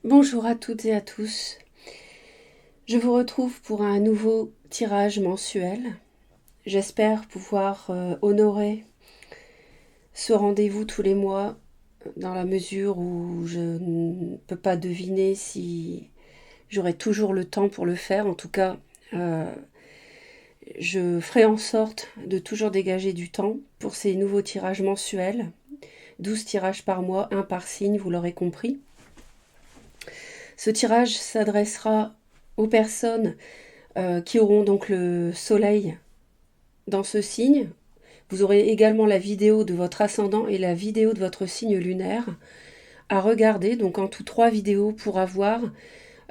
Bonjour à toutes et à tous. Je vous retrouve pour un nouveau tirage mensuel. J'espère pouvoir honorer ce rendez-vous tous les mois dans la mesure où je ne peux pas deviner si j'aurai toujours le temps pour le faire. En tout cas, je ferai en sorte de toujours dégager du temps pour ces nouveaux tirages mensuels. 12 tirages par mois, un par signe, vous l'aurez compris. Ce tirage s'adressera aux personnes qui auront donc le soleil dans ce signe. Vous aurez également la vidéo de votre ascendant et la vidéo de votre signe lunaire à regarder, donc en tout 3 vidéos pour avoir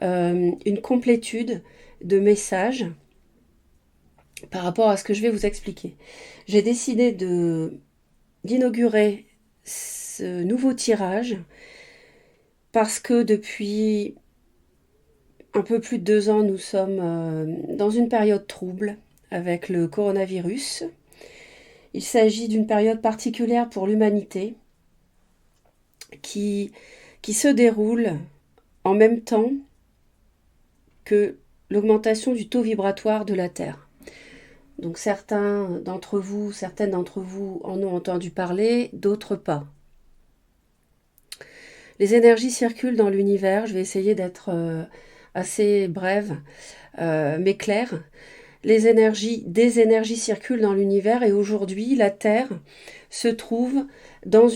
une complétude de messages par rapport à ce que je vais vous expliquer. J'ai décidé d'inaugurer ce nouveau tirage parce que depuis un peu plus de 2 ans, nous sommes dans une période trouble avec le coronavirus. Il s'agit d'une période particulière pour l'humanité qui se déroule en même temps que l'augmentation du taux vibratoire de la Terre. Donc certaines d'entre vous en ont entendu parler, d'autres pas. Les énergies circulent dans l'univers, je vais essayer d'être assez brève mais claire. Des énergies circulent dans l'univers et aujourd'hui la Terre se trouve dans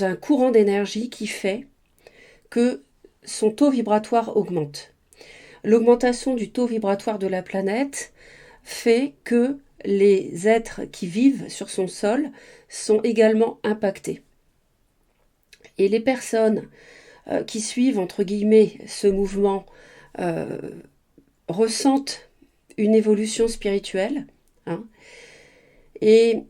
un courant d'énergie qui fait que son taux vibratoire augmente. L'augmentation du taux vibratoire de la planète fait que les êtres qui vivent sur son sol sont également impactés. Et les personnes qui suivent, entre guillemets, ce mouvement ressentent une évolution spirituelle, hein, et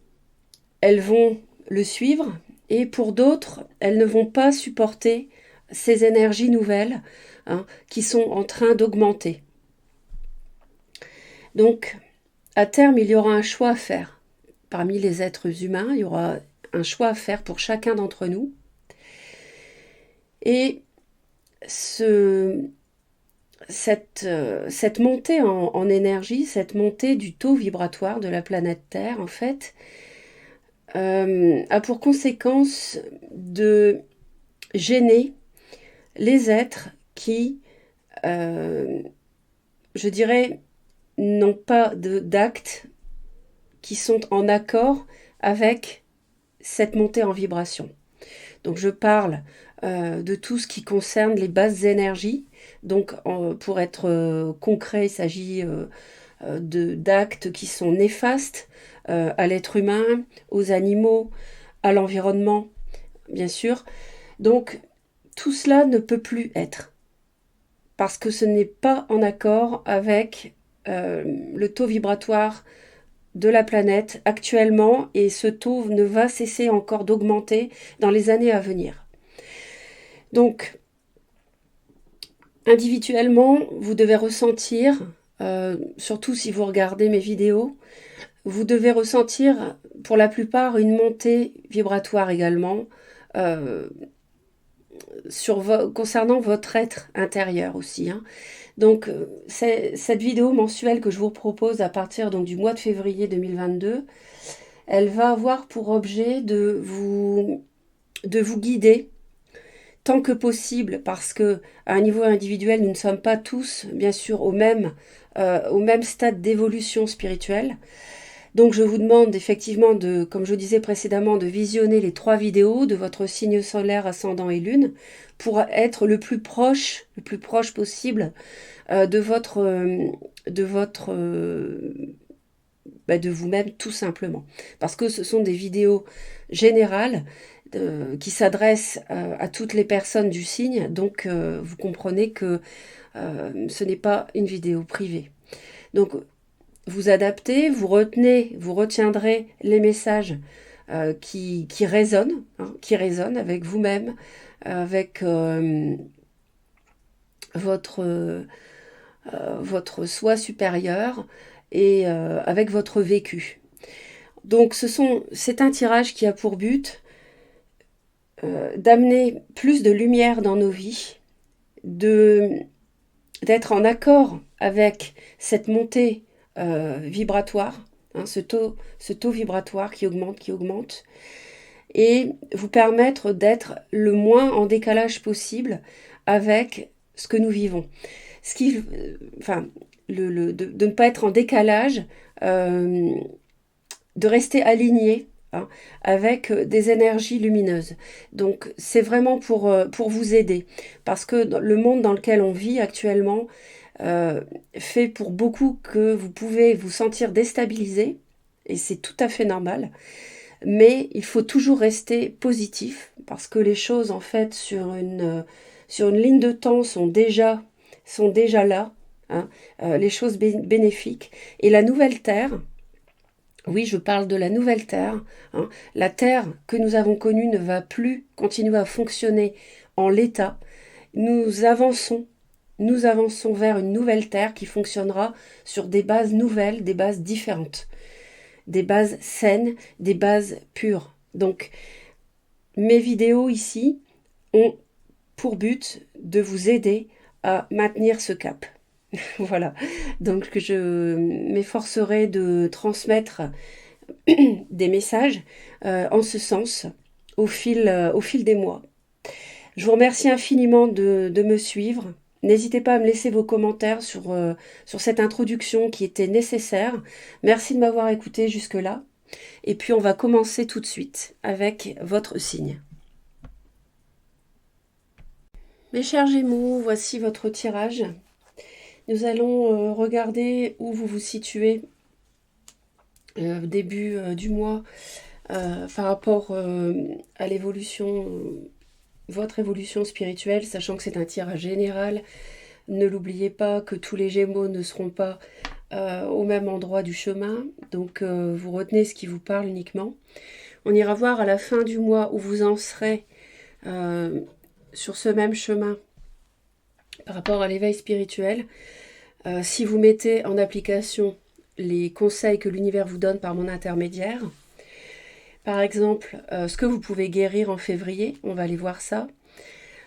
elles vont le suivre, et pour d'autres, elles ne vont pas supporter ces énergies nouvelles qui sont en train d'augmenter. Donc, à terme, il y aura un choix à faire. Parmi les êtres humains, il y aura un choix à faire pour chacun d'entre nous. Et cette montée en énergie, cette montée du taux vibratoire de la planète Terre, en fait, a pour conséquence de gêner les êtres qui, je dirais, n'ont pas d'actes qui sont en accord avec cette montée en vibration. Donc je parle de tout ce qui concerne les basses énergies. Donc pour être concret, il s'agit d'actes qui sont néfastes à l'être humain, aux animaux, à l'environnement, bien sûr. Donc tout cela ne peut plus être parce que ce n'est pas en accord avec le taux vibratoire de la planète actuellement, et ce taux ne va cesser encore d'augmenter dans les années à venir. Donc, individuellement, vous devez ressentir, surtout si vous regardez mes vidéos, vous devez ressentir pour la plupart une montée vibratoire également, concernant votre être intérieur aussi. Donc, cette vidéo mensuelle que je vous propose à partir donc, du mois de février 2022, elle va avoir pour objet de vous guider tant que possible, parce que à un niveau individuel, nous ne sommes pas tous, bien sûr, au même stade d'évolution spirituelle. Donc je vous demande effectivement comme je disais précédemment, de visionner les 3 vidéos de votre signe solaire, ascendant et lune pour être le plus proche possible de vous-même, tout simplement. Parce que ce sont des vidéos générales qui s'adressent à toutes les personnes du signe, donc vous comprenez que ce n'est pas une vidéo privée. Donc vous adaptez, vous retiendrez les messages qui résonnent avec vous-même, avec votre soi supérieur et avec votre vécu. Donc c'est un tirage qui a pour but d'amener plus de lumière dans nos vies, d'être en accord avec cette montée vibratoire, hein, ce taux vibratoire qui augmente, et vous permettre d'être le moins en décalage possible avec ce que nous vivons. De ne pas être en décalage, de rester aligné, hein, avec des énergies lumineuses. Donc c'est vraiment pour vous aider, parce que le monde dans lequel on vit actuellement fait pour beaucoup que vous pouvez vous sentir déstabilisé, et c'est tout à fait normal. Mais il faut toujours rester positif, parce que les choses, en fait, sur une ligne de temps sont déjà là, hein, les choses bénéfiques. Et la nouvelle Terre, oui, je parle de la nouvelle Terre, hein, la Terre que nous avons connue ne va plus continuer à fonctionner en l'état. Nous avançons vers une nouvelle Terre qui fonctionnera sur des bases nouvelles, des bases différentes, des bases saines, des bases pures. Donc, mes vidéos ici ont pour but de vous aider à maintenir ce cap. Voilà, donc je m'efforcerai de transmettre des messages en ce sens au fil des mois. Je vous remercie infiniment de me suivre. N'hésitez pas à me laisser vos commentaires sur cette introduction qui était nécessaire. Merci de m'avoir écouté jusque-là. Et puis on va commencer tout de suite avec votre signe. Mes chers Gémeaux, voici votre tirage. Nous allons regarder où vous vous situez début du mois par rapport à l'évolution, votre évolution spirituelle, sachant que c'est un tirage général. Ne l'oubliez pas que tous les Gémeaux ne seront pas au même endroit du chemin, donc vous retenez ce qui vous parle uniquement. On ira voir à la fin du mois où vous en serez sur ce même chemin par rapport à l'éveil spirituel. Si vous mettez en application les conseils que l'univers vous donne par mon intermédiaire, par exemple, ce que vous pouvez guérir en février, on va aller voir ça.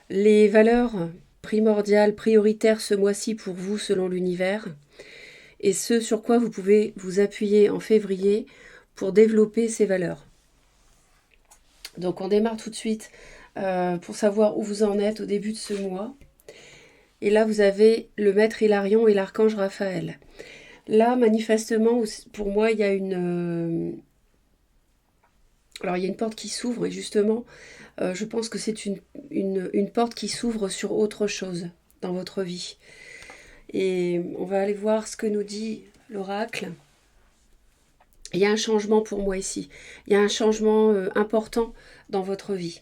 Les valeurs primordiales, prioritaires ce mois-ci pour vous selon l'univers, et ce sur quoi vous pouvez vous appuyer en février pour développer ces valeurs. Donc on démarre tout de suite pour savoir où vous en êtes au début de ce mois. Et là, vous avez le maître Hilarion et l'archange Raphaël. Là, manifestement, pour moi, il y a une porte qui s'ouvre, et justement, je pense que c'est une porte qui s'ouvre sur autre chose dans votre vie. Et on va aller voir ce que nous dit l'oracle. Il y a un changement pour moi ici. Il y a un changement important dans votre vie.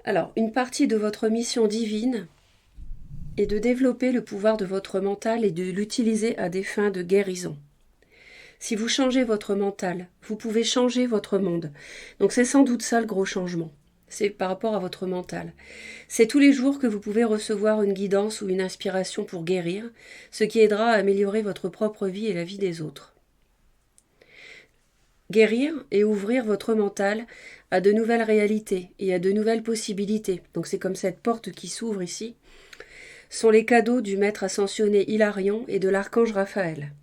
Alors, une partie de votre mission divine est de développer le pouvoir de votre mental et de l'utiliser à des fins de guérison. Si vous changez votre mental, vous pouvez changer votre monde. Donc c'est sans doute ça le gros changement. C'est par rapport à votre mental. C'est tous les jours que vous pouvez recevoir une guidance ou une inspiration pour guérir, ce qui aidera à améliorer votre propre vie et la vie des autres. Guérir et ouvrir votre mental à de nouvelles réalités et à de nouvelles possibilités. Donc c'est comme cette porte qui s'ouvre ici. Sont les cadeaux du maître ascensionné Hilarion et de l'archange Raphaël.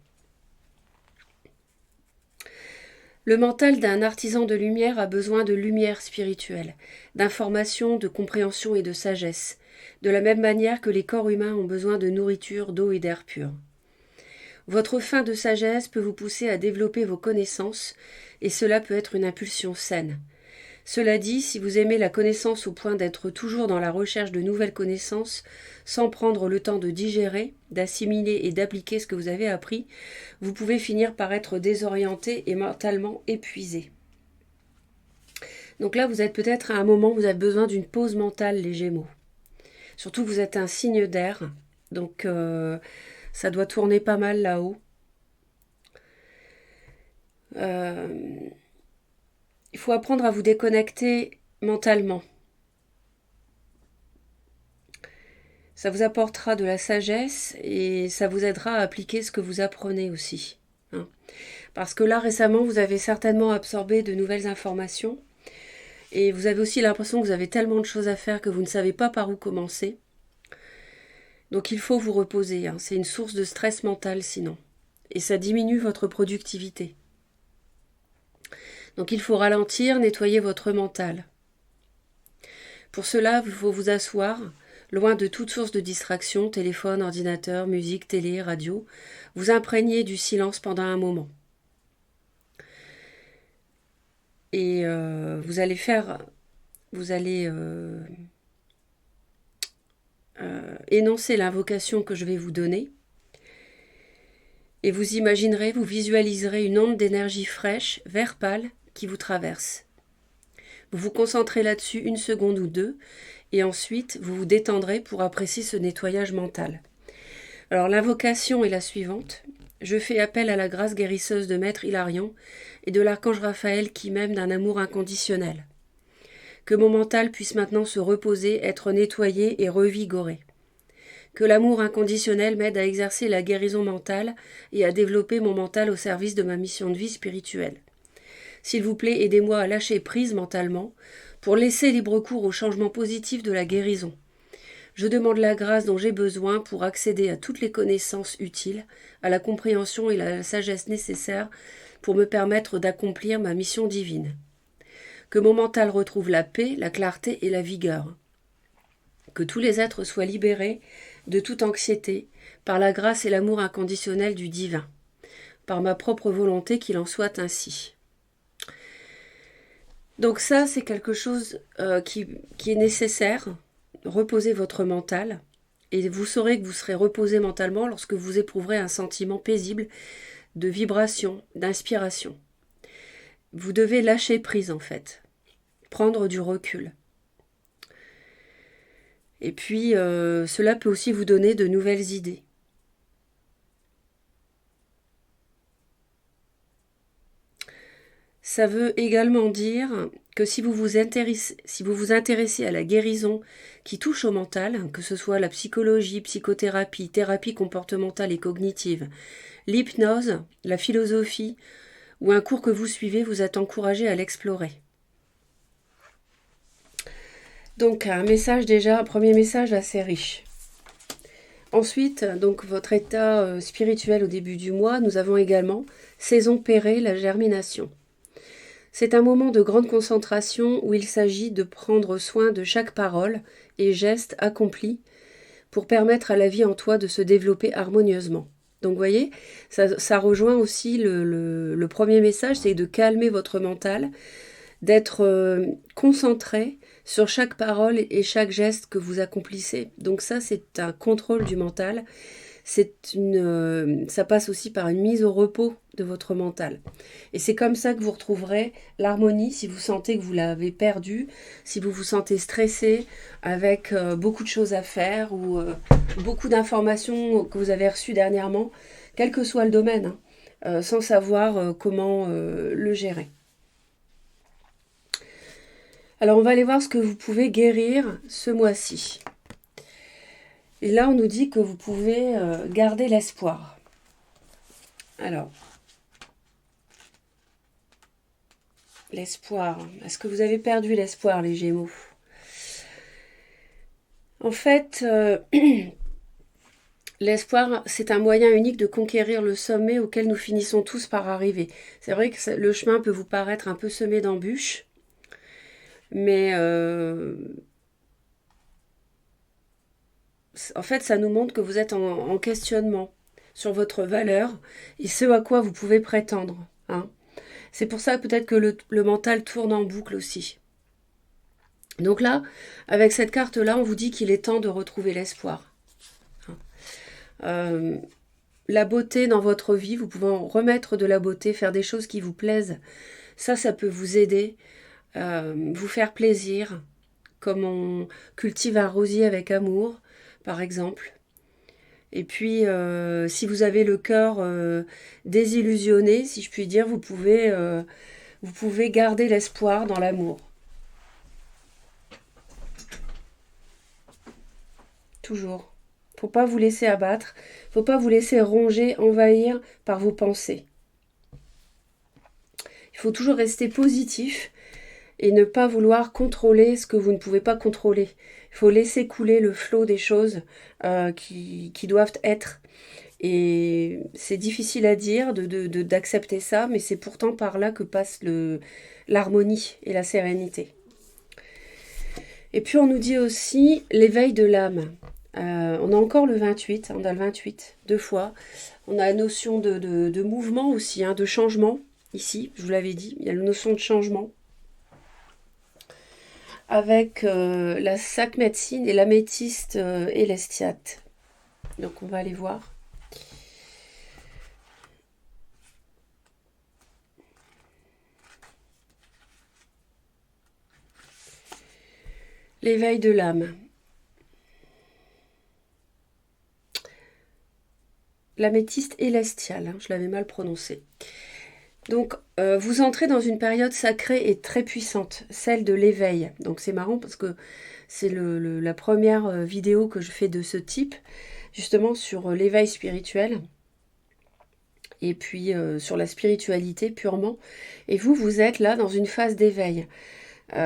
Le mental d'un artisan de lumière a besoin de lumière spirituelle, d'information, de compréhension et de sagesse, de la même manière que les corps humains ont besoin de nourriture, d'eau et d'air pur. Votre faim de sagesse peut vous pousser à développer vos connaissances, et cela peut être une impulsion saine. Cela dit, si vous aimez la connaissance au point d'être toujours dans la recherche de nouvelles connaissances, sans prendre le temps de digérer, d'assimiler et d'appliquer ce que vous avez appris, vous pouvez finir par être désorienté et mentalement épuisé. Donc là, vous êtes peut-être à un moment où vous avez besoin d'une pause mentale, les Gémeaux. Surtout que vous êtes un signe d'air, donc ça doit tourner pas mal là-haut. Il faut apprendre à vous déconnecter mentalement. Ça vous apportera de la sagesse et ça vous aidera à appliquer ce que vous apprenez aussi. Parce que là, récemment, vous avez certainement absorbé de nouvelles informations Et vous avez aussi l'impression que vous avez tellement de choses à faire que vous ne savez pas par où commencer. Donc il faut vous reposer, hein. C'est une source de stress mental sinon. Et ça diminue votre productivité. Donc il faut ralentir, nettoyer votre mental. Pour cela, il faut vous asseoir, loin de toute source de distraction, téléphone, ordinateur, musique, télé, radio. Vous imprégner du silence pendant un moment. Et vous allez énoncer l'invocation que je vais vous donner. Et vous imaginerez, vous visualiserez une onde d'énergie fraîche, vert pâle, qui vous traverse. Vous vous concentrez là-dessus 1 seconde ou 2, et ensuite vous vous détendrez pour apprécier ce nettoyage mental. Alors l'invocation est la suivante. Je fais appel à la grâce guérisseuse de Maître Hilarion et de l'archange Raphaël qui m'aime d'un amour inconditionnel. Que mon mental puisse maintenant se reposer, être nettoyé et revigoré. Que l'amour inconditionnel m'aide à exercer la guérison mentale et à développer mon mental au service de ma mission de vie spirituelle. S'il vous plaît, aidez-moi à lâcher prise mentalement pour laisser libre cours au changement positif de la guérison. Je demande la grâce dont j'ai besoin pour accéder à toutes les connaissances utiles, à la compréhension et la sagesse nécessaires pour me permettre d'accomplir ma mission divine. Que mon mental retrouve la paix, la clarté et la vigueur. Que tous les êtres soient libérés de toute anxiété par la grâce et l'amour inconditionnel du divin. Par ma propre volonté qu'il en soit ainsi. Donc ça, c'est quelque chose qui est nécessaire. Reposez votre mental. Et vous saurez que vous serez reposé mentalement lorsque vous éprouverez un sentiment paisible de vibration, d'inspiration. Vous devez lâcher prise en fait. Prendre du recul. Et puis, cela peut aussi vous donner de nouvelles idées. Ça veut également dire que si vous vous intéressez à la guérison qui touche au mental, que ce soit la psychologie, psychothérapie, thérapie comportementale et cognitive, l'hypnose, la philosophie ou un cours que vous suivez, vous êtes encouragé à l'explorer. Donc un premier message assez riche. Ensuite, donc votre état spirituel au début du mois, nous avons également saison pérée, la germination. C'est un moment de grande concentration où il s'agit de prendre soin de chaque parole et geste accompli pour permettre à la vie en toi de se développer harmonieusement. Donc vous voyez, ça rejoint aussi le premier message, c'est de calmer votre mental, d'être concentré sur chaque parole et chaque geste que vous accomplissez. Donc ça, c'est un contrôle du mental. Ça passe aussi par une mise au repos de votre mental. Et c'est comme ça que vous retrouverez l'harmonie si vous sentez que vous l'avez perdue, si vous vous sentez stressé avec beaucoup de choses à faire ou beaucoup d'informations que vous avez reçues dernièrement, quel que soit le domaine, sans savoir comment le gérer. Alors on va aller voir ce que vous pouvez guérir ce mois-ci. Et là, on nous dit que vous pouvez garder l'espoir. Alors, l'espoir. Est-ce que vous avez perdu l'espoir, les Gémeaux? En fait, l'espoir, c'est un moyen unique de conquérir le sommet auquel nous finissons tous par arriver. C'est vrai que le chemin peut vous paraître un peu semé d'embûches, mais en fait, ça nous montre que vous êtes en questionnement sur votre valeur et ce à quoi vous pouvez prétendre. Hein. C'est pour ça peut-être que le mental tourne en boucle aussi. Donc là, avec cette carte-là, on vous dit qu'il est temps de retrouver l'espoir. La beauté dans votre vie, vous pouvez en remettre de la beauté, faire des choses qui vous plaisent. Ça peut vous aider, vous faire plaisir, comme on cultive un rosier avec amour, par exemple. Et puis, si vous avez le cœur désillusionné, si je puis dire, vous pouvez garder l'espoir dans l'amour. Toujours. Faut pas vous laisser abattre. Faut pas vous laisser ronger, envahir par vos pensées. Il faut toujours rester positif et ne pas vouloir contrôler ce que vous ne pouvez pas contrôler. Il faut laisser couler le flot des choses qui doivent être. Et c'est difficile à dire d'accepter ça, mais c'est pourtant par là que passe l'harmonie et la sérénité. Et puis on nous dit aussi l'éveil de l'âme. On a encore le 28, on a le 28 deux fois. On a la notion de mouvement aussi, hein, de changement. Ici, je vous l'avais dit, il y a la notion de changement. Avec la sakmétine et l'améthyste élestiate. Donc on va aller voir. L'éveil de l'âme. L'améthyste élestiale, hein, je l'avais mal prononcé. Donc, vous entrez dans une période sacrée et très puissante, celle de l'éveil. Donc, c'est marrant parce que c'est la première vidéo que je fais de ce type, justement sur l'éveil spirituel et puis sur la spiritualité purement. Et vous êtes là dans une phase d'éveil.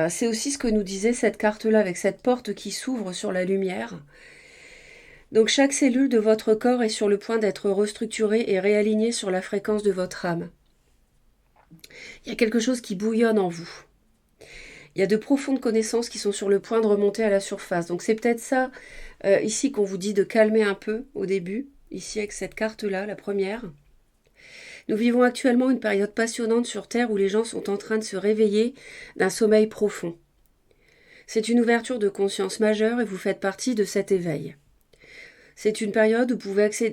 C'est aussi ce que nous disait cette carte-là, avec cette porte qui s'ouvre sur la lumière. Donc, chaque cellule de votre corps est sur le point d'être restructurée et réalignée sur la fréquence de votre âme. Il y a quelque chose qui bouillonne en vous. Il y a de profondes connaissances qui sont sur le point de remonter à la surface. Donc c'est peut-être ça, ici, qu'on vous dit de calmer un peu au début, ici avec cette carte-là, la première. Nous vivons actuellement une période passionnante sur Terre où les gens sont en train de se réveiller d'un sommeil profond. C'est une ouverture de conscience majeure et vous faites partie de cet éveil. C'est une période où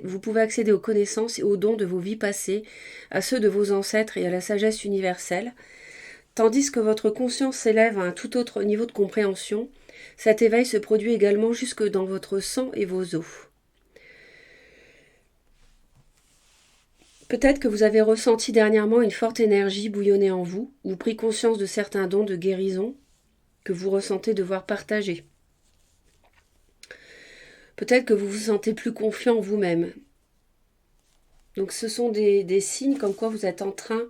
vous pouvez accéder aux connaissances et aux dons de vos vies passées, à ceux de vos ancêtres et à la sagesse universelle. Tandis que votre conscience s'élève à un tout autre niveau de compréhension, cet éveil se produit également jusque dans votre sang et vos os. Peut-être que vous avez ressenti dernièrement une forte énergie bouillonner en vous, ou pris conscience de certains dons de guérison que vous ressentez devoir partager. Peut-être que vous vous sentez plus confiant en vous-même. Donc ce sont des signes comme quoi vous êtes en train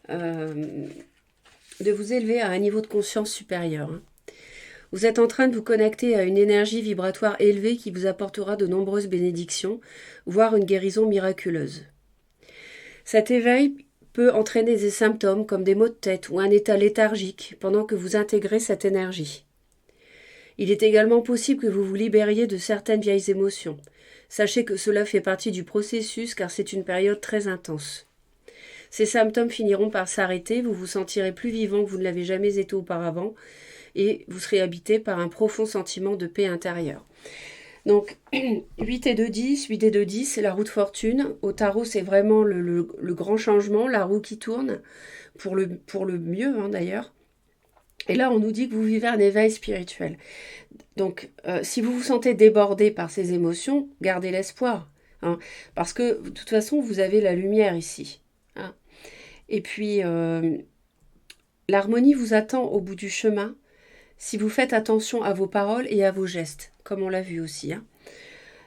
de vous élever à un niveau de conscience supérieur. Vous êtes en train de vous connecter à une énergie vibratoire élevée qui vous apportera de nombreuses bénédictions, voire une guérison miraculeuse. Cet éveil peut entraîner des symptômes comme des maux de tête ou un état léthargique pendant que vous intégrez cette énergie. Il est également possible que vous vous libériez de certaines vieilles émotions. Sachez que cela fait partie du processus car c'est une période très intense. Ces symptômes finiront par s'arrêter, vous vous sentirez plus vivant que vous ne l'avez jamais été auparavant et vous serez habité par un profond sentiment de paix intérieure. Donc 8 et 2, 10, 8 et 2, 10, c'est la roue de fortune. Au tarot, c'est vraiment le grand changement, la roue qui tourne, pour le mieux hein, d'ailleurs. Et là, on nous dit que vous vivez un éveil spirituel. Donc, si vous vous sentez débordé par ces émotions, gardez l'espoir. Hein, parce que, de toute façon, vous avez la lumière ici. Hein. Et puis, l'harmonie vous attend au bout du chemin si vous faites attention à vos paroles et à vos gestes, comme on l'a vu aussi. Hein.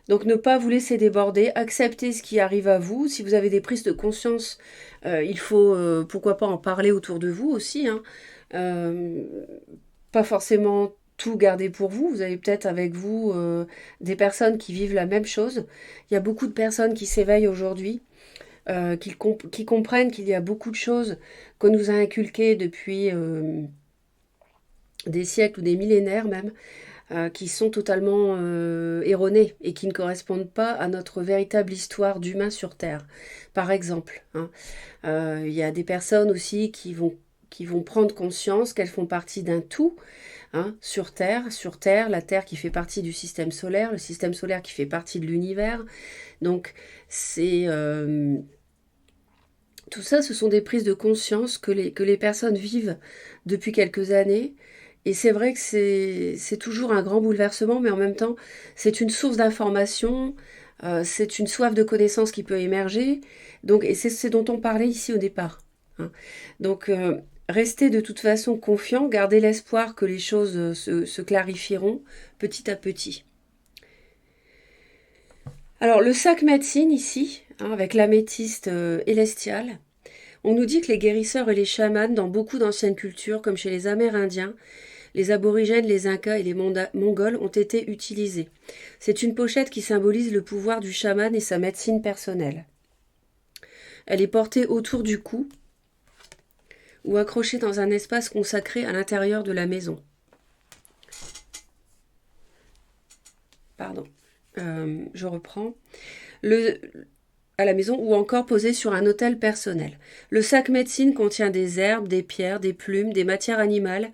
Donc, ne pas vous laisser déborder, accepter ce qui arrive à vous. Si vous avez des prises de conscience, il faut, pourquoi pas, en parler autour de vous aussi. Hein. Pas forcément tout garder pour vous. Vous avez peut-être avec vous des personnes qui vivent la même chose. Il y a beaucoup de personnes qui s'éveillent aujourd'hui, qui comprennent qu'il y a beaucoup de choses qu'on nous a inculquées depuis des siècles ou des millénaires même, qui sont totalement erronées et qui ne correspondent pas à notre véritable histoire d'humain sur Terre. Par exemple, hein, il y a des personnes aussi qui vont prendre conscience qu'elles font partie d'un tout, hein, sur Terre, la Terre qui fait partie du système solaire, le système solaire qui fait partie de l'univers. Donc, c'est tout ça, ce sont des prises de conscience que les personnes vivent depuis quelques années. Et c'est vrai que c'est toujours un grand bouleversement, mais en même temps, c'est une source d'information, c'est une soif de connaissance qui peut émerger. Donc, et c'est ce dont on parlait ici au départ. Hein. Donc, restez de toute façon confiant, gardez l'espoir que les choses se clarifieront petit à petit. Alors, le sac médecine ici, hein, avec l'améthyste élestiale, On nous dit que les guérisseurs et les chamans, dans beaucoup d'anciennes cultures, comme chez les Amérindiens, les aborigènes, les Incas et les Mongols, ont été utilisés. C'est une pochette qui symbolise le pouvoir du chaman et sa médecine personnelle. Elle est portée autour du cou ou accrochée dans un espace consacré à l'intérieur de la maison. Pardon, je reprends. À la maison ou encore posée sur un autel personnel. Le sac médecine contient des herbes, des pierres, des plumes, des matières animales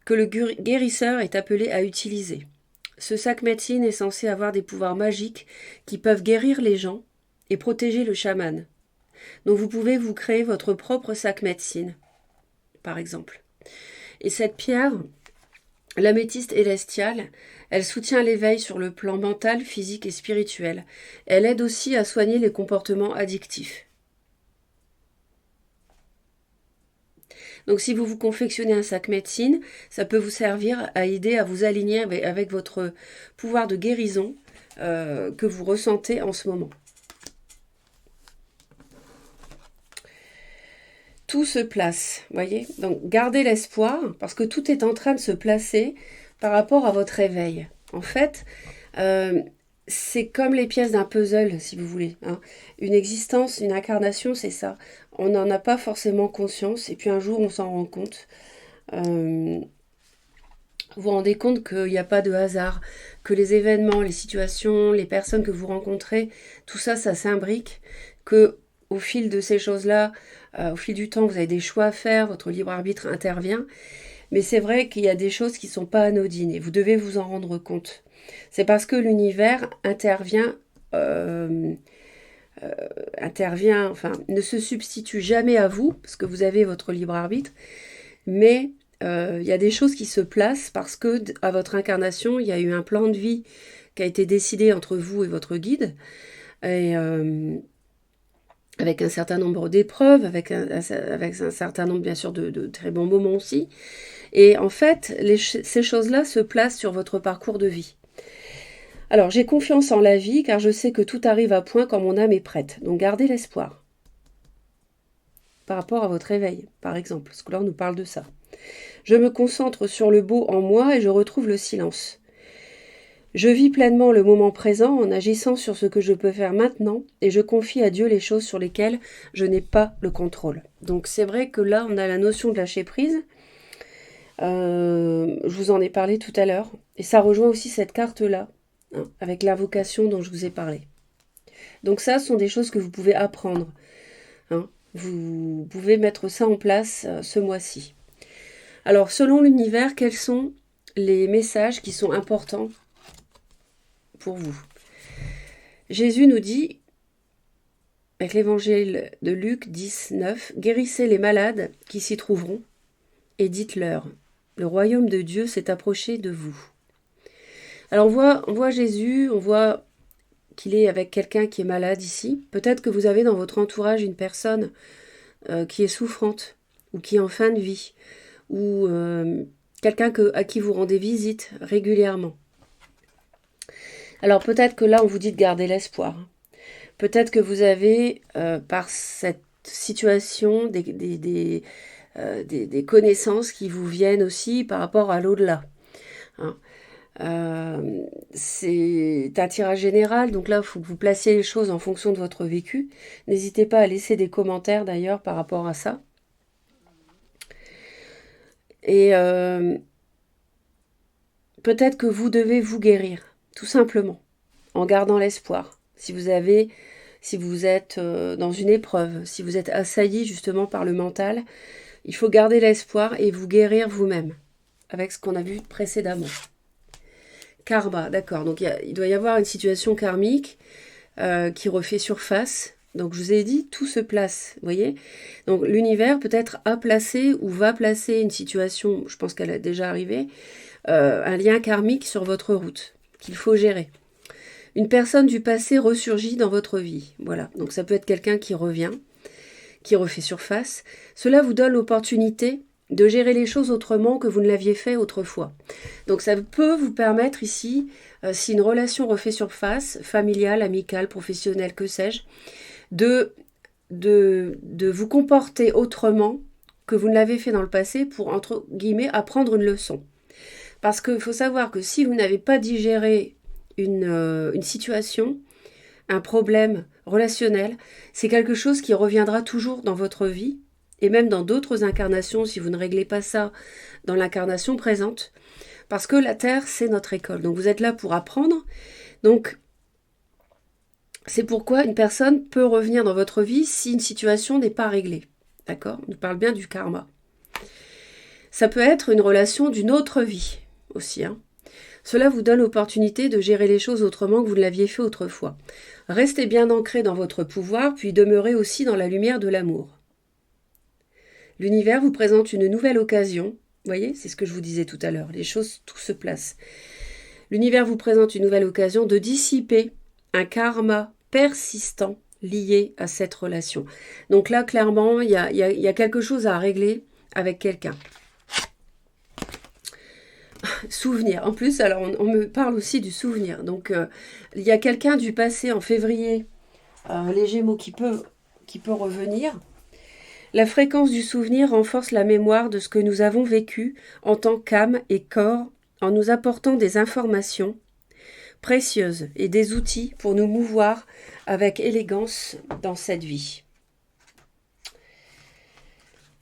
que le guérisseur est appelé à utiliser. Ce sac médecine est censé avoir des pouvoirs magiques qui peuvent guérir les gens et protéger le chaman. Donc vous pouvez vous créer votre propre sac médecine, par exemple. Et cette pierre, l'améthyste élestiale, elle soutient l'éveil sur le plan mental, physique et spirituel. Elle aide aussi à soigner les comportements addictifs. Donc si vous vous confectionnez un sac médecine, ça peut vous servir à aider à vous aligner avec votre pouvoir de guérison que vous ressentez en ce moment. Tout se place, voyez. Donc gardez l'espoir parce que tout est en train de se placer par rapport à votre éveil. En fait, c'est comme les pièces d'un puzzle, si vous voulez. Hein. Une existence, une incarnation, c'est ça. On n'en a pas forcément conscience, et puis un jour, on s'en rend compte. Vous vous rendez compte qu'il n'y a pas de hasard, que les événements, les situations, les personnes que vous rencontrez, tout ça, ça s'imbrique, que au fil de ces choses-là, au fil du temps, vous avez des choix à faire, votre libre arbitre intervient. Mais c'est vrai qu'il y a des choses qui ne sont pas anodines et vous devez vous en rendre compte. C'est parce que l'univers intervient, enfin, ne se substitue jamais à vous, parce que vous avez votre libre arbitre, mais il y a des choses qui se placent parce que à votre incarnation, il y a eu un plan de vie qui a été décidé entre vous et votre guide, et avec un certain nombre d'épreuves, avec un certain nombre, bien sûr, de très bons moments aussi. Et en fait, ces choses-là se placent sur votre parcours de vie. Alors, j'ai confiance en la vie, car je sais que tout arrive à point quand mon âme est prête. Donc, gardez l'espoir. Par rapport à votre éveil, par exemple, parce que là, on nous parle de ça. Je me concentre sur le beau en moi et je retrouve le silence. Je vis pleinement le moment présent en agissant sur ce que je peux faire maintenant et je confie à Dieu les choses sur lesquelles je n'ai pas le contrôle. Donc c'est vrai que là, on a la notion de lâcher prise. Je vous en ai parlé tout à l'heure. Et ça rejoint aussi cette carte-là, hein, avec l'invocation dont je vous ai parlé. Donc ça, ce sont des choses que vous pouvez apprendre. Hein. Vous pouvez mettre ça en place ce mois-ci. Alors, selon l'univers, quels sont les messages qui sont importants pour vous? Jésus nous dit, avec l'évangile de Luc 10, 9, « Guérissez les malades qui s'y trouveront et dites-leur, le royaume de Dieu s'est approché de vous. » Alors on voit Jésus, on voit qu'il est avec quelqu'un qui est malade ici. Peut-être que vous avez dans votre entourage une personne qui est souffrante ou qui est en fin de vie ou quelqu'un à qui vous rendez visite régulièrement. Alors peut-être que là on vous dit de garder l'espoir. Peut-être que vous avez par cette situation des connaissances qui vous viennent aussi par rapport à l'au-delà. Hein. C'est un tirage général, donc là il faut que vous placiez les choses en fonction de votre vécu. N'hésitez pas à laisser des commentaires d'ailleurs par rapport à ça. Et peut-être que vous devez vous guérir, tout simplement, en gardant l'espoir. Si vous êtes dans une épreuve, si vous êtes assailli justement par le mental, il faut garder l'espoir et vous guérir vous-même, avec ce qu'on a vu précédemment. Karma, d'accord. Donc il doit y avoir une situation karmique qui refait surface. Donc je vous ai dit, tout se place, vous voyez. Donc l'univers peut-être a placé ou va placer une situation, je pense qu'elle a déjà arrivé, un lien karmique sur votre route, qu'il faut gérer. Une personne du passé ressurgit dans votre vie. Voilà, donc ça peut être quelqu'un qui revient, qui refait surface. Cela vous donne l'opportunité de gérer les choses autrement que vous ne l'aviez fait autrefois. Donc ça peut vous permettre ici, si une relation refait surface, familiale, amicale, professionnelle, que sais-je, de de vous comporter autrement que vous ne l'avez fait dans le passé pour, entre guillemets, apprendre une leçon. Parce qu'il faut savoir que si vous n'avez pas digéré une situation, un problème relationnel, c'est quelque chose qui reviendra toujours dans votre vie, et même dans d'autres incarnations si vous ne réglez pas ça dans l'incarnation présente, parce que la Terre, c'est notre école. Donc vous êtes là pour apprendre. Donc c'est pourquoi une personne peut revenir dans votre vie si une situation n'est pas réglée. D'accord? On parle bien du karma. Ça peut être une relation d'une autre vie aussi. Cela vous donne l'opportunité de gérer les choses autrement que vous ne l'aviez fait autrefois. Restez bien ancré dans votre pouvoir, puis demeurez aussi dans la lumière de l'amour. L'univers vous présente une nouvelle occasion. Vous voyez, c'est ce que je vous disais tout à l'heure. Les choses, tout se place. L'univers vous présente une nouvelle occasion de dissiper un karma persistant lié à cette relation. Donc là, clairement, il y a quelque chose à régler avec quelqu'un. Souvenir. En plus, alors on me parle aussi du souvenir. Donc, il y a quelqu'un du passé en février, les Gémeaux, qui peut revenir. La fréquence du souvenir renforce la mémoire de ce que nous avons vécu en tant qu'âme et corps, en nous apportant des informations précieuses et des outils pour nous mouvoir avec élégance dans cette vie.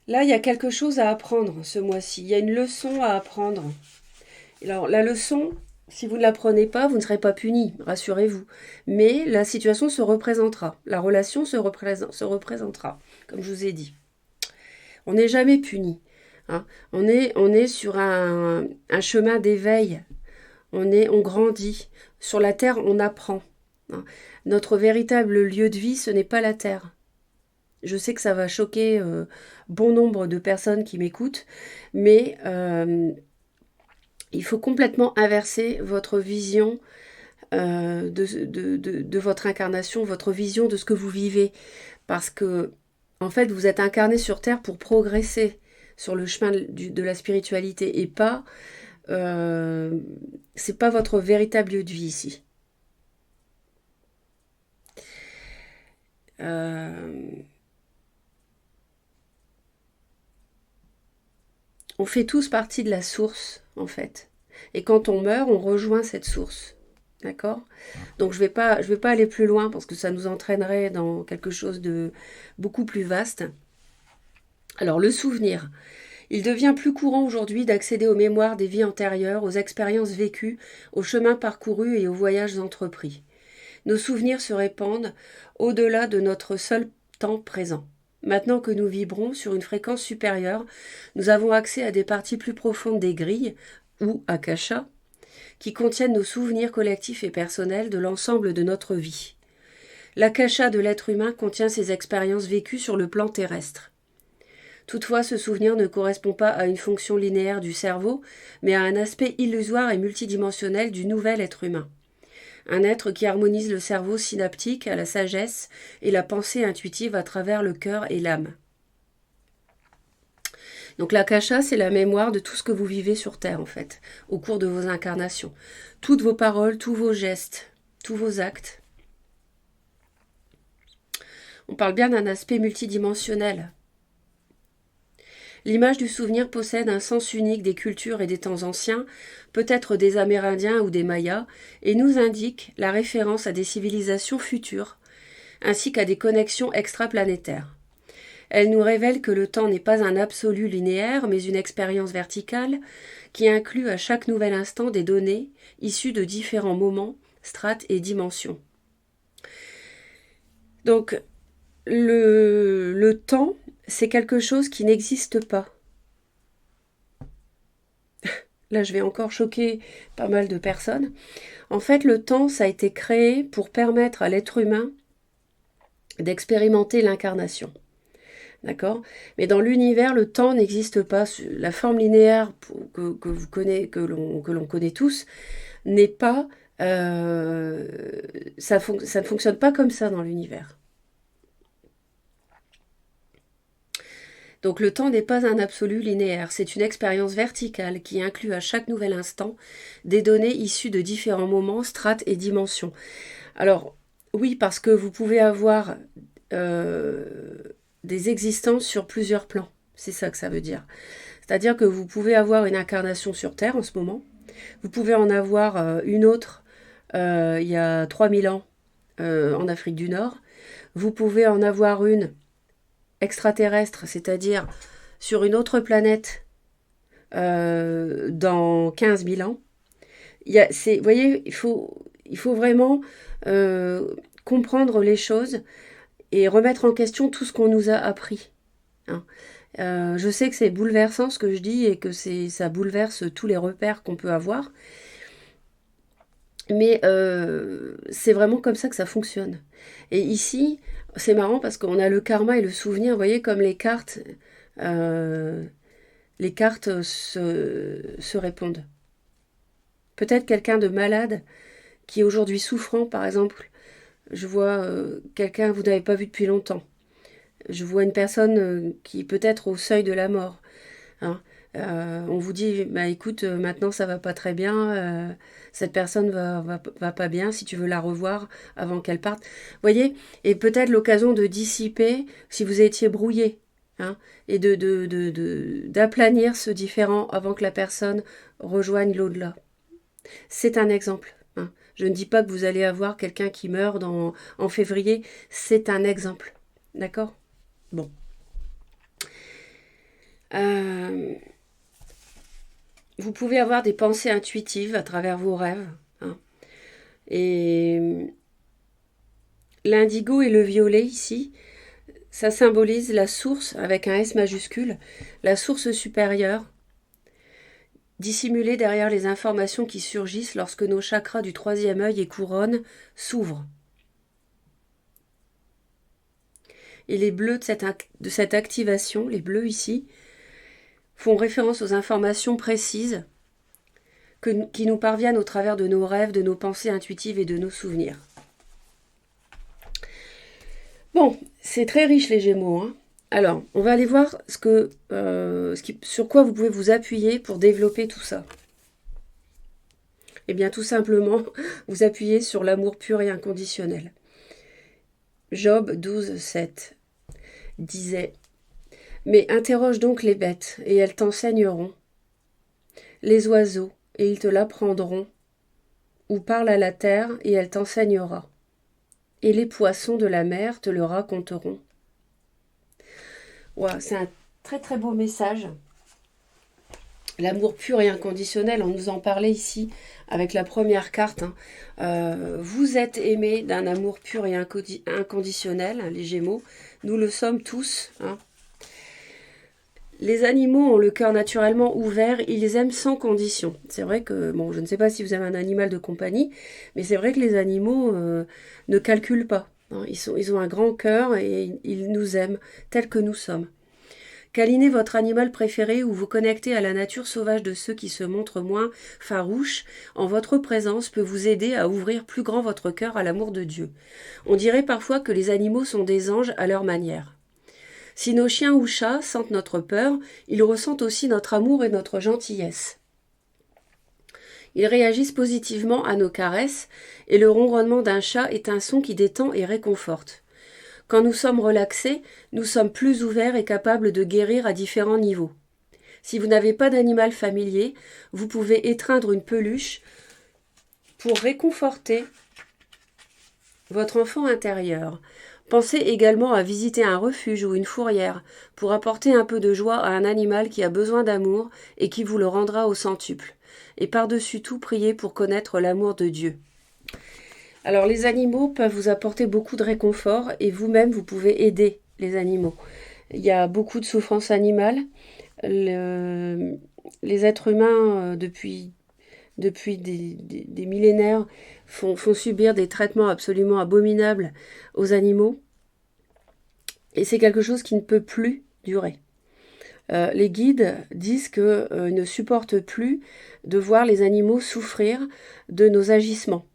Là, il y a quelque chose à apprendre ce mois-ci. Il y a une leçon à apprendre. Alors, la leçon, si vous ne la prenez pas, vous ne serez pas puni, rassurez-vous. Mais la situation se représentera. La relation se représentera, comme je vous ai dit. On n'est jamais puni. On est sur un chemin d'éveil. On grandit. Sur la terre, on apprend. Notre véritable lieu de vie, ce n'est pas la terre. Je sais que ça va choquer bon nombre de personnes qui m'écoutent, mais il faut complètement inverser votre vision de votre incarnation, votre vision de ce que vous vivez. Parce que, en fait, vous êtes incarné sur Terre pour progresser sur le chemin de la spiritualité et pas... c'est pas votre véritable lieu de vie ici. On fait tous partie de la source, en fait. Et quand on meurt, on rejoint cette source. D'accord? Donc je vais pas aller plus loin parce que ça nous entraînerait dans quelque chose de beaucoup plus vaste. Alors le souvenir. Il devient plus courant aujourd'hui d'accéder aux mémoires des vies antérieures, aux expériences vécues, aux chemins parcourus et aux voyages entrepris. Nos souvenirs se répandent au-delà de notre seul temps présent. Maintenant que nous vibrons sur une fréquence supérieure, nous avons accès à des parties plus profondes des grilles, ou akasha, qui contiennent nos souvenirs collectifs et personnels de l'ensemble de notre vie. L'akasha de l'être humain contient ses expériences vécues sur le plan terrestre. Toutefois, ce souvenir ne correspond pas à une fonction linéaire du cerveau, mais à un aspect illusoire et multidimensionnel du nouvel être humain. Un être qui harmonise le cerveau synaptique à la sagesse et la pensée intuitive à travers le cœur et l'âme. Donc l'akasha, c'est la mémoire de tout ce que vous vivez sur Terre, en fait, au cours de vos incarnations. Toutes vos paroles, tous vos gestes, tous vos actes. On parle bien d'un aspect multidimensionnel. L'image du souvenir possède un sens unique des cultures et des temps anciens, peut-être des Amérindiens ou des Mayas, et nous indique la référence à des civilisations futures, ainsi qu'à des connexions extraplanétaires. Elle nous révèle que le temps n'est pas un absolu linéaire, mais une expérience verticale qui inclut à chaque nouvel instant des données issues de différents moments, strates et dimensions. Donc, le temps, c'est quelque chose qui n'existe pas. Là, je vais encore choquer pas mal de personnes. En fait, le temps, ça a été créé pour permettre à l'être humain d'expérimenter l'incarnation. D'accord? Mais dans l'univers, le temps n'existe pas. La forme linéaire que l'on connaît tous n'est pas... ça ne fonctionne pas comme ça dans l'univers. Donc le temps n'est pas un absolu linéaire, c'est une expérience verticale qui inclut à chaque nouvel instant des données issues de différents moments, strates et dimensions. Alors oui, parce que vous pouvez avoir des existences sur plusieurs plans. C'est ça que ça veut dire. C'est-à-dire que vous pouvez avoir une incarnation sur Terre en ce moment. Vous pouvez en avoir une autre il y a 3000 ans en Afrique du Nord. Vous pouvez en avoir une extraterrestre, c'est-à-dire sur une autre planète dans 15 000 ans. Vous voyez, il faut vraiment comprendre les choses et remettre en question tout ce qu'on nous a appris. Hein. Je sais que c'est bouleversant ce que je dis et que ça bouleverse tous les repères qu'on peut avoir. Mais c'est vraiment comme ça que ça fonctionne. Et ici, c'est marrant parce qu'on a le karma et le souvenir, vous voyez, comme les cartes se répondent. Peut-être quelqu'un de malade qui est aujourd'hui souffrant, par exemple. Je vois quelqu'un que vous n'avez pas vu depuis longtemps. Je vois une personne qui est peut-être au seuil de la mort. Hein. On vous dit, bah écoute, maintenant ça va pas très bien, cette personne va pas bien, si tu veux la revoir avant qu'elle parte. Vous voyez, et peut-être l'occasion de dissiper si vous étiez brouillé, hein, et d'aplanir ce différent avant que la personne rejoigne l'au-delà. C'est un exemple. Hein. Je ne dis pas que vous allez avoir quelqu'un qui meurt en février, c'est un exemple. D'accord ? Bon. Vous pouvez avoir des pensées intuitives à travers vos rêves. Hein. Et l'indigo et le violet ici, ça symbolise la source avec un S majuscule, la source supérieure, dissimulée derrière les informations qui surgissent lorsque nos chakras du troisième œil et couronne s'ouvrent. Et les bleus de cette activation, les bleus ici, font référence aux informations précises qui nous parviennent au travers de nos rêves, de nos pensées intuitives et de nos souvenirs. Bon, c'est très riche les Gémeaux. Hein. Alors, on va aller voir sur quoi vous pouvez vous appuyer pour développer tout ça. Eh bien, tout simplement, vous appuyez sur l'amour pur et inconditionnel. Job 12, 7 disait « Mais interroge donc les bêtes, et elles t'enseigneront. Les oiseaux, et ils te l'apprendront. Ou parle à la terre, et elle t'enseignera. Et les poissons de la mer te le raconteront. » Wow, c'est un très très beau message. L'amour pur et inconditionnel, on nous en parlait ici avec la première carte. Hein. Vous êtes aimés d'un amour pur et inconditionnel, hein, les Gémeaux. Nous le sommes tous. Hein. Les animaux ont le cœur naturellement ouvert, ils aiment sans condition. C'est vrai que, bon, je ne sais pas si vous avez un animal de compagnie, mais c'est vrai que les animaux ne calculent pas. Hein. Ils ont un grand cœur et ils nous aiment tels que nous sommes. Câlinez votre animal préféré ou vous connecter à la nature sauvage de ceux qui se montrent moins farouches en votre présence peut vous aider à ouvrir plus grand votre cœur à l'amour de Dieu. On dirait parfois que les animaux sont des anges à leur manière. Si nos chiens ou chats sentent notre peur, ils ressentent aussi notre amour et notre gentillesse. Ils réagissent positivement à nos caresses et le ronronnement d'un chat est un son qui détend et réconforte. Quand nous sommes relaxés, nous sommes plus ouverts et capables de guérir à différents niveaux. Si vous n'avez pas d'animal familier, vous pouvez étreindre une peluche pour réconforter votre enfant intérieur. Pensez également à visiter un refuge ou une fourrière pour apporter un peu de joie à un animal qui a besoin d'amour et qui vous le rendra au centuple. Et par-dessus tout, priez pour connaître l'amour de Dieu. Alors les animaux peuvent vous apporter beaucoup de réconfort et vous-même vous pouvez aider les animaux. Il y a beaucoup de souffrance animale. Les êtres humains depuis des millénaires font subir des traitements absolument abominables aux animaux et c'est quelque chose qui ne peut plus durer. Les guides disent qu'ils ne supportent plus de voir les animaux souffrir de nos agissements,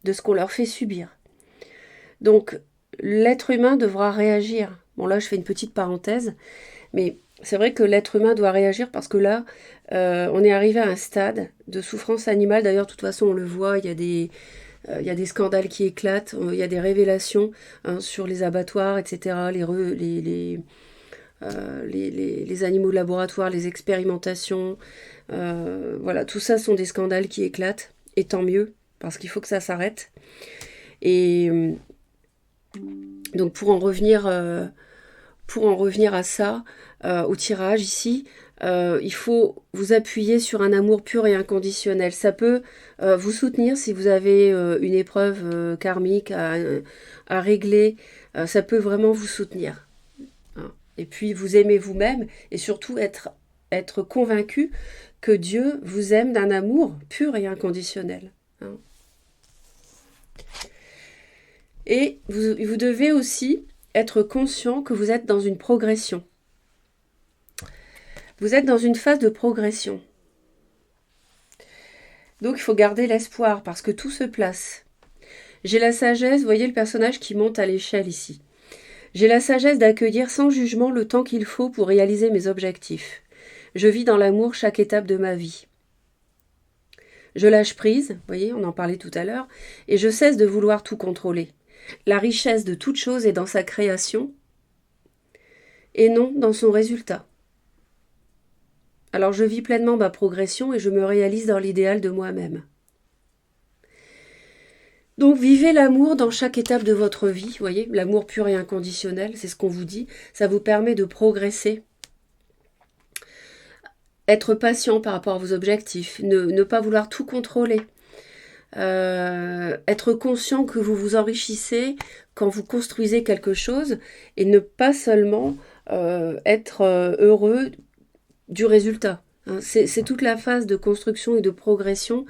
de ce qu'on leur fait subir. Donc, l'être humain devra réagir. Bon, là, je fais une petite parenthèse, mais c'est vrai que l'être humain doit réagir parce que là, on est arrivé à un stade de souffrance animale. D'ailleurs, de toute façon, on le voit, il y a Il y a des scandales qui éclatent, il y a des révélations hein, sur les abattoirs, etc., les animaux de laboratoire, les expérimentations. Voilà, tout ça sont des scandales qui éclatent, et tant mieux, parce qu'il faut que ça s'arrête. Et donc pour en revenir à ça, au tirage ici, il faut vous appuyer sur un amour pur et inconditionnel. Ça peut vous soutenir si vous avez une épreuve karmique à régler. Ça peut vraiment vous soutenir. Hein. Et puis vous aimez vous-même et surtout être convaincu que Dieu vous aime d'un amour pur et inconditionnel. Hein. Et vous devez aussi être conscient que vous êtes dans une progression. Vous êtes dans une phase de progression. Donc il faut garder l'espoir parce que tout se place. J'ai la sagesse, vous voyez le personnage qui monte à l'échelle ici. J'ai la sagesse d'accueillir sans jugement le temps qu'il faut pour réaliser mes objectifs. Je vis dans l'amour chaque étape de ma vie. Je lâche prise, vous voyez, on en parlait tout à l'heure, et je cesse de vouloir tout contrôler. La richesse de toute chose est dans sa création et non dans son résultat. Alors je vis pleinement ma progression et je me réalise dans l'idéal de moi-même. Donc vivez l'amour dans chaque étape de votre vie, vous voyez, l'amour pur et inconditionnel, c'est ce qu'on vous dit, ça vous permet de progresser. Être patient par rapport à vos objectifs, ne pas vouloir tout contrôler. Être conscient que vous vous enrichissez quand vous construisez quelque chose et ne pas seulement être heureux du résultat. Hein. C'est toute la phase de construction et de progression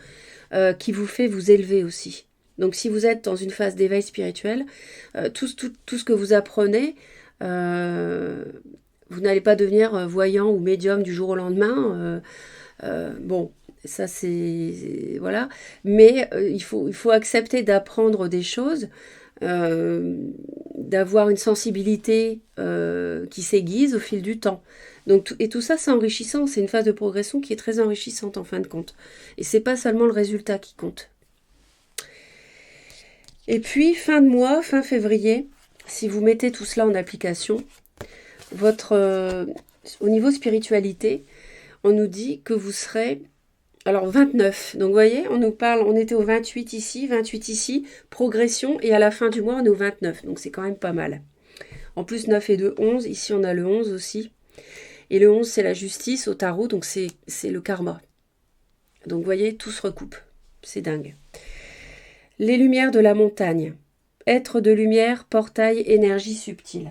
qui vous fait vous élever aussi. Donc si vous êtes dans une phase d'éveil spirituel, tout ce que vous apprenez, vous n'allez pas devenir voyant ou médium du jour au lendemain. Bon, ça c'est voilà, mais il faut accepter d'apprendre des choses, d'avoir une sensibilité qui s'aiguise au fil du temps. Donc et tout ça c'est enrichissant, c'est une phase de progression qui est très enrichissante en fin de compte. Et c'est pas seulement le résultat qui compte. Et puis fin de mois, fin février, si vous mettez tout cela en application, au niveau spiritualité, on nous dit que vous serez alors 29, donc vous voyez, on nous parle, on était au 28 ici, progression, et à la fin du mois, on est au 29, donc c'est quand même pas mal. En plus, 9 et 2, 11, ici on a le 11 aussi, et le 11 c'est la justice au tarot, donc c'est le karma. Donc vous voyez, tout se recoupe, c'est dingue. Les lumières de la montagne, être de lumière, portail, énergie subtile.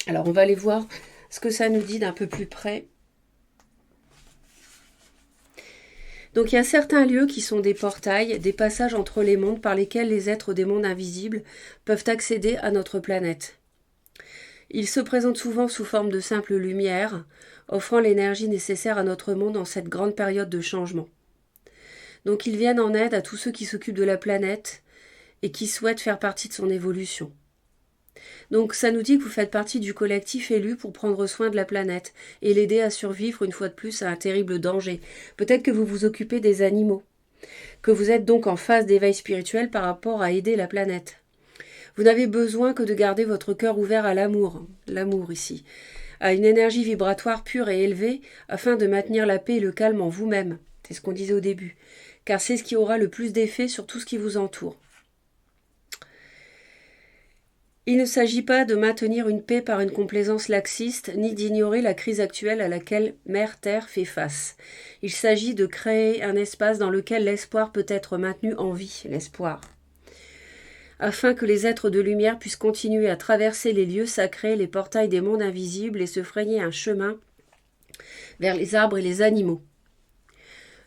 Alors on va aller voir ce que ça nous dit d'un peu plus près. Donc il y a certains lieux qui sont des portails, des passages entre les mondes par lesquels les êtres des mondes invisibles peuvent accéder à notre planète. Ils se présentent souvent sous forme de simple lumière, offrant l'énergie nécessaire à notre monde en cette grande période de changement. Donc ils viennent en aide à tous ceux qui s'occupent de la planète et qui souhaitent faire partie de son évolution. Donc ça nous dit que vous faites partie du collectif élu pour prendre soin de la planète et l'aider à survivre une fois de plus à un terrible danger. Peut-être que vous vous occupez des animaux, que vous êtes donc en phase d'éveil spirituel par rapport à aider la planète. Vous n'avez besoin que de garder votre cœur ouvert à l'amour ici, à une énergie vibratoire pure et élevée afin de maintenir la paix et le calme en vous-même. C'est ce qu'on disait au début, car c'est ce qui aura le plus d'effet sur tout ce qui vous entoure. Il ne s'agit pas de maintenir une paix par une complaisance laxiste, ni d'ignorer la crise actuelle à laquelle Mère Terre fait face. Il s'agit de créer un espace dans lequel l'espoir peut être maintenu en vie, l'espoir. Afin que les êtres de lumière puissent continuer à traverser les lieux sacrés, les portails des mondes invisibles et se frayer un chemin vers les arbres et les animaux,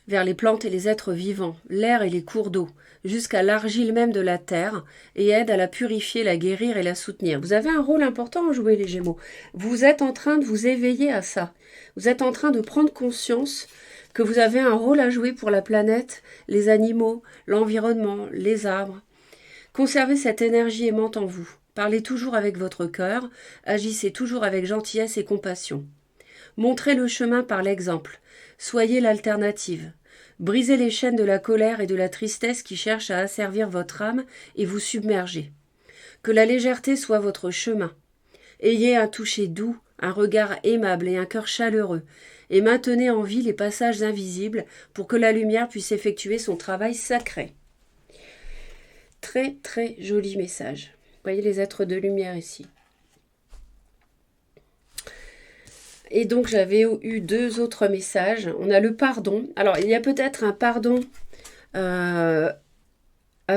vers les plantes et les êtres vivants, l'air et les cours d'eau, jusqu'à l'argile même de la terre, et aide à la purifier, la guérir et la soutenir. Vous avez un rôle important à jouer, les Gémeaux. Vous êtes en train de vous éveiller à ça. Vous êtes en train de prendre conscience que vous avez un rôle à jouer pour la planète, les animaux, l'environnement, les arbres. Conservez cette énergie aimante en vous. Parlez toujours avec votre cœur, agissez toujours avec gentillesse et compassion. Montrez le chemin par l'exemple. Soyez l'alternative. Brisez les chaînes de la colère et de la tristesse qui cherchent à asservir votre âme et vous submerger. Que la légèreté soit votre chemin. Ayez un toucher doux, un regard aimable et un cœur chaleureux, et maintenez en vie les passages invisibles pour que la lumière puisse effectuer son travail sacré. Très très joli message. Vous voyez les êtres de lumière ici. Et donc j'avais eu 2 autres messages. On a le pardon. Alors il y a peut-être un pardon à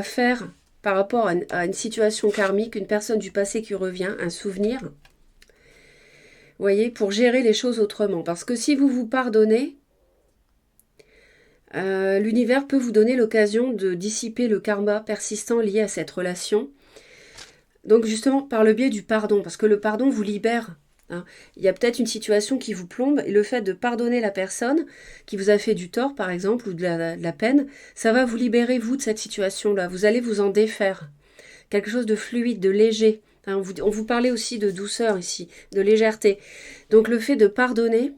faire par rapport à une situation karmique, une personne du passé qui revient, un souvenir. Vous voyez, pour gérer les choses autrement. Parce que si vous vous pardonnez, l'univers peut vous donner l'occasion de dissiper le karma persistant lié à cette relation. Donc justement par le biais du pardon, parce que le pardon vous libère. Il y a peut-être une situation qui vous plombe et le fait de pardonner la personne qui vous a fait du tort par exemple ou de la peine, ça va vous libérer vous de cette situation-là. Vous allez vous en défaire. Quelque chose de fluide, de léger. On vous parlait aussi de douceur ici, de légèreté. Donc le fait de pardonner,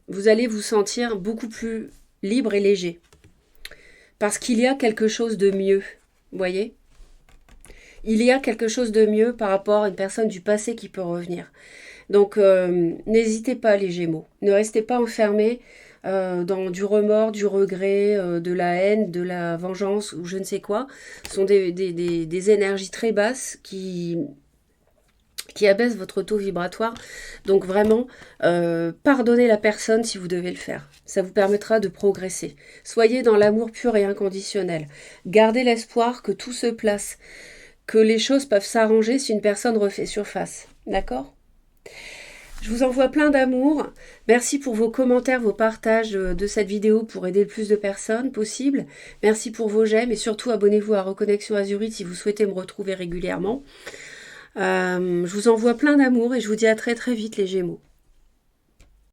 vous allez vous sentir beaucoup plus libre et léger. Parce qu'il y a quelque chose de mieux. Vous voyez ? Il y a quelque chose de mieux par rapport à une personne du passé qui peut revenir. Donc, n'hésitez pas les Gémeaux. Ne restez pas enfermés dans du remords, du regret, de la haine, de la vengeance ou je ne sais quoi. Ce sont des énergies très basses qui abaissent votre taux vibratoire. Donc vraiment, pardonnez la personne si vous devez le faire. Ça vous permettra de progresser. Soyez dans l'amour pur et inconditionnel. Gardez l'espoir que tout se place, que les choses peuvent s'arranger si une personne refait surface. D'accord ? Je vous envoie plein d'amour. Merci pour vos commentaires, vos partages de cette vidéo pour aider le plus de personnes possible. Merci pour vos j'aime et surtout abonnez-vous à Reconnexion Azurite si vous souhaitez me retrouver régulièrement. Je vous envoie plein d'amour et je vous dis à très très vite les Gémeaux.